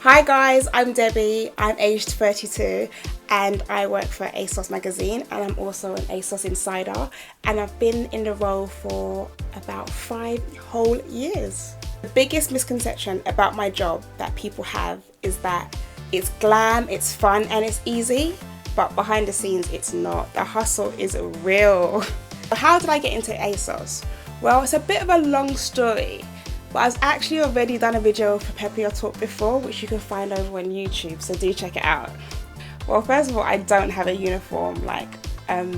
Hi guys, I'm Debbie, I'm aged 32 and I work for ASOS Magazine and I'm also an ASOS insider, and I've been in the role for about 5 whole years. The biggest misconception about my job that people have is that it's glam, it's fun and it's easy, but behind the scenes it's not. The hustle is real. How did I get into ASOS? Well, it's a bit of a long story. But I've actually already done a video for Prepare Your Talk before, which you can find over on YouTube, so do check it out. Well, first of all, I don't have a uniform.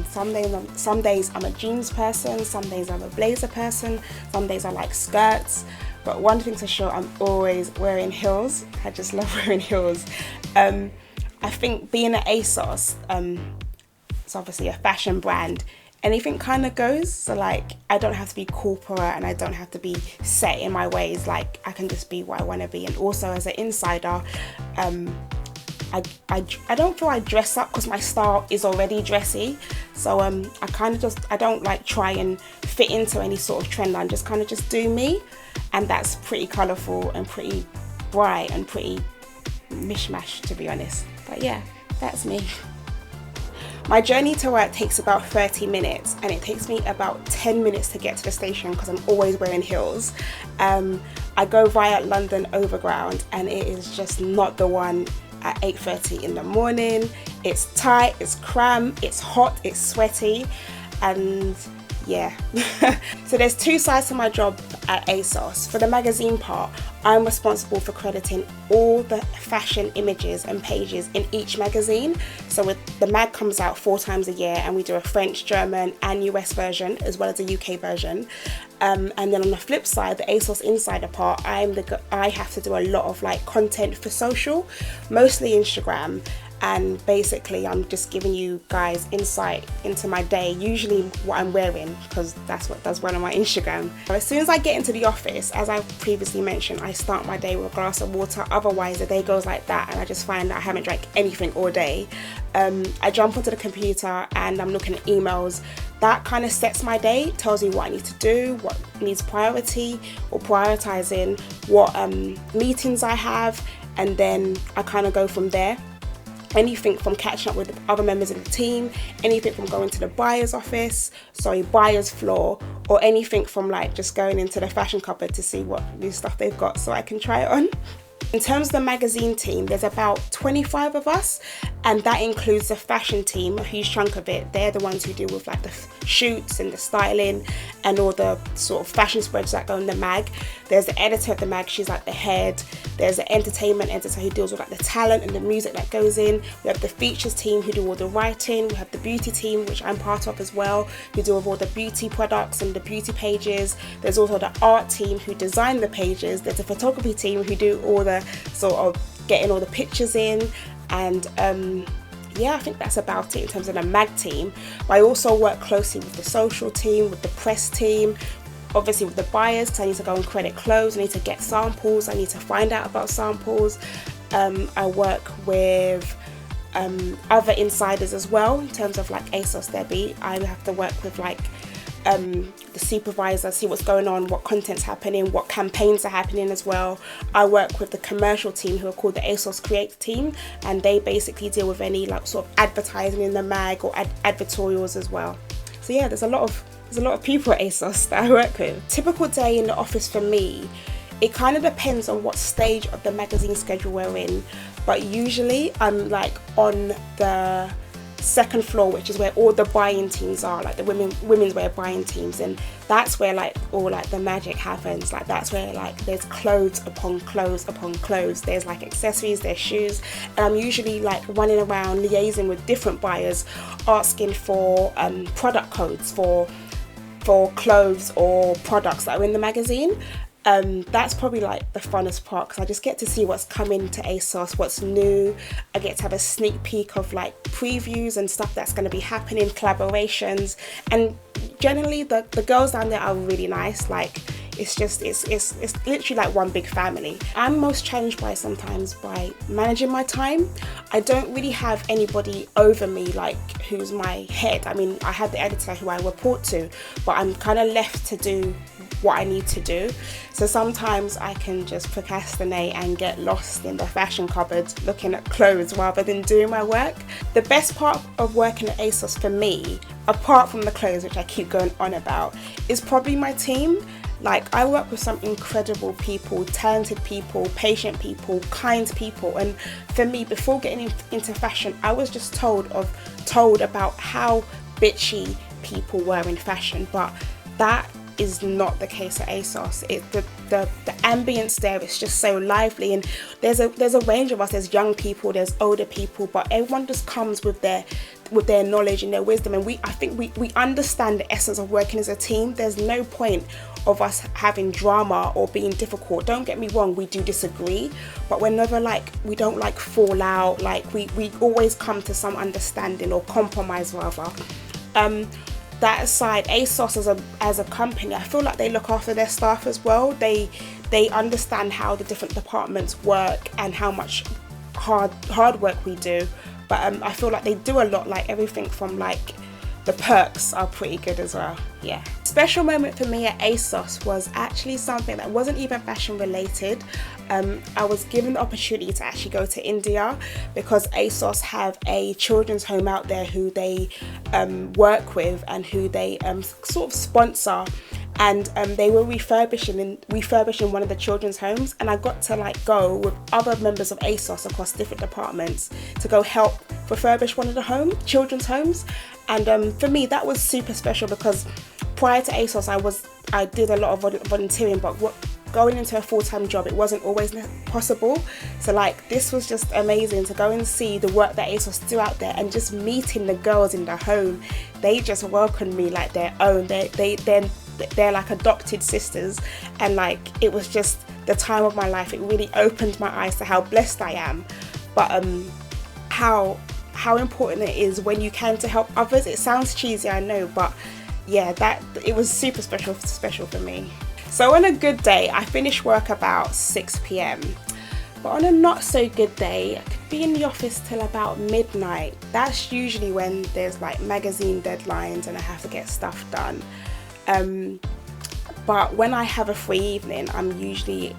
Some days I'm a jeans person, some days I'm a blazer person, some days I like skirts. But one thing's for sure, I'm always wearing heels. I just love wearing heels. I think being at ASOS, it's obviously a fashion brand, anything kind of goes. So I don't have to be corporate and I don't have to be set in my ways. I can just be what I want to be. And also as an insider, I don't feel I dress up because my style is already dressy. So I don't try and fit into any sort of trend. I'm just just do me, and that's pretty colourful and pretty bright and pretty mishmash, to be honest. But yeah, that's me. My journey to work takes about 30 minutes and it takes me about 10 minutes to get to the station because I'm always wearing heels. I go via London Overground and it is just not the one at 8:30 in the morning. It's tight, it's cramped, it's hot, it's sweaty, and yeah. So there's two sides to my job at ASOS. For the magazine part, I'm responsible for crediting all the fashion images and pages in each magazine. So the mag comes out 4 times a year and we do a French, German and US version as well as a UK version. And then on the flip side, the ASOS Insider part, I have to do a lot of content for social, mostly Instagram. And basically I'm just giving you guys insight into my day, usually what I'm wearing, because that's what does well on my Instagram. As soon as I get into the office, as I previously mentioned, I start my day with a glass of water. Otherwise the day goes like that and I just find that I haven't drank anything all day. I jump onto the computer and I'm looking at emails. That kind of sets my day, tells me what I need to do, what needs priority or prioritizing, what meetings I have, and then I kind of go from there. Anything from catching up with other members of the team, anything from going to the buyer's floor, or anything from just going into the fashion cupboard to see what new stuff they've got so I can try it on. In terms of the magazine team, there's about 25 of us, and that includes the fashion team, a huge chunk of it. They're the ones who deal with the shoots and the styling and all the sort of fashion spreads that go in the mag. There's the editor of the mag, she's the head. There's the entertainment editor who deals with the talent and the music that goes in. We have the features team who do all the writing. We have the beauty team, which I'm part of as well, who deal with all the beauty products and the beauty pages. There's also the art team who design the pages. There's a photography team who do all the sort of getting all the pictures in, and yeah, I think that's about it in terms of the mag team. But I also work closely with the social team, with the press team, obviously with the buyers, because I need to go and credit clothes, I need to get samples, I need to find out about samples. I work with other insiders as well in terms of ASOS Debbie. I have to work with the supervisor, see what's going on, what content's happening, what campaigns are happening as well. I work with the commercial team who are called the ASOS Create team, and they basically deal with any sort of advertising in the mag or advertorials as well. So yeah, there's a lot of people at ASOS that I work with. Typical day in the office for me, it kind of depends on what stage of the magazine schedule we're in, but usually I'm on the second floor, which is where all the buying teams are, the women's wear buying teams, and that's where all the magic happens. That's where there's clothes upon clothes upon clothes. There's accessories, there's shoes, and I'm usually running around liaising with different buyers, asking for product codes for clothes or products that are in the magazine. That's probably the funnest part, because I just get to see what's coming to ASOS, what's new. I get to have a sneak peek of previews and stuff that's going to be happening, collaborations, and generally the girls down there are really nice. It's literally one big family. I'm most challenged sometimes by managing my time. I don't really have anybody over me who's my head. I mean, I have the editor who I report to, but I'm kind of left to do what I need to do. So sometimes I can just procrastinate and get lost in the fashion cupboard looking at clothes rather than doing my work. The best part of working at ASOS for me, apart from the clothes, which I keep going on about, is probably my team. Like, I work with some incredible people, talented people, patient people, kind people, and for me, before getting into fashion, I was just told about how bitchy people were in fashion, but that is not the case at ASOS. The ambience there is just so lively, and there's a range of us. There's young people, there's older people, but everyone just comes with their knowledge and their wisdom, and I think we understand the essence of working as a team. There's no point of us having drama or being difficult. Don't get me wrong, we do disagree, but we're never we don't fall out. Like, we always come to some understanding or compromise rather. That aside, ASOS as a company, I feel like they look after their staff as well. They understand how the different departments work and how much hard work we do. But I feel like they do a lot, like everything from the perks are pretty good as well. Yeah. Special moment for me at ASOS was actually something that wasn't even fashion related. I was given the opportunity to actually go to India because ASOS have a children's home out there who they work with and who they sort of sponsor, and they were refurbishing one of the children's homes, and I got to go with other members of ASOS across different departments to go help refurbish one of the children's homes. And for me, that was super special because prior to ASOS, I did a lot of volunteering, but going into a full-time job, it wasn't always possible. So this was just amazing to go and see the work that ASOS do out there, and just meeting the girls in the home. They just welcomed me like their own. They're like adopted sisters, and it was just the time of my life. It really opened my eyes to how blessed I am, but how important it is when you can to help others. It sounds cheesy, I know, but yeah, it was super special for me. So on a good day, I finish work about 6 p.m. But on a not so good day, I could be in the office till about midnight. That's usually when there's magazine deadlines and I have to get stuff done. But when I have a free evening, I'm usually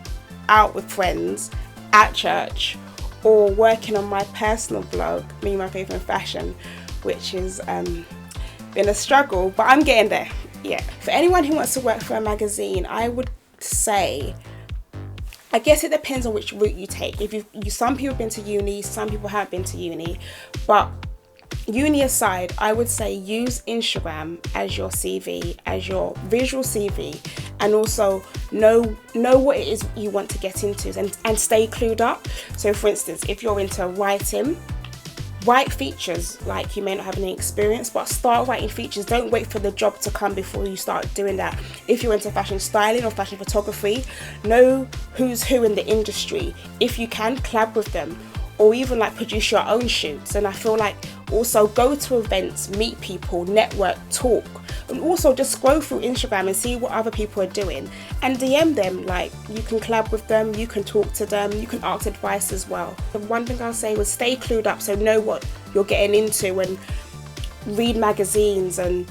out with friends, at church, or working on my personal blog, Me, My Faith and Fashion, which has been a struggle, but I'm getting there. Yeah. For anyone who wants to work for a magazine, I would say, I guess it depends on which route you take. Some people have been to uni, some people haven't been to uni, but uni aside, I would say use Instagram as your CV, as your visual CV, and also know what it is you want to get into and stay clued up. So for instance, if you're into writing, write features. You may not have any experience, but start writing features. Don't wait for the job to come before you start doing that. If you're into fashion styling or fashion photography, know who's who in the industry. If you can, collab with them, or even produce your own shoots. And I feel also go to events, meet people, network, talk, and also just scroll through Instagram and see what other people are doing and DM them. You can collab with them, you can talk to them, you can ask advice as well. The one thing I'll say was stay clued up, so know what you're getting into, and read magazines and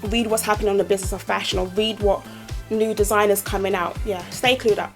read what's happening on the business of fashion, or read what new designers coming out. Yeah, stay clued up.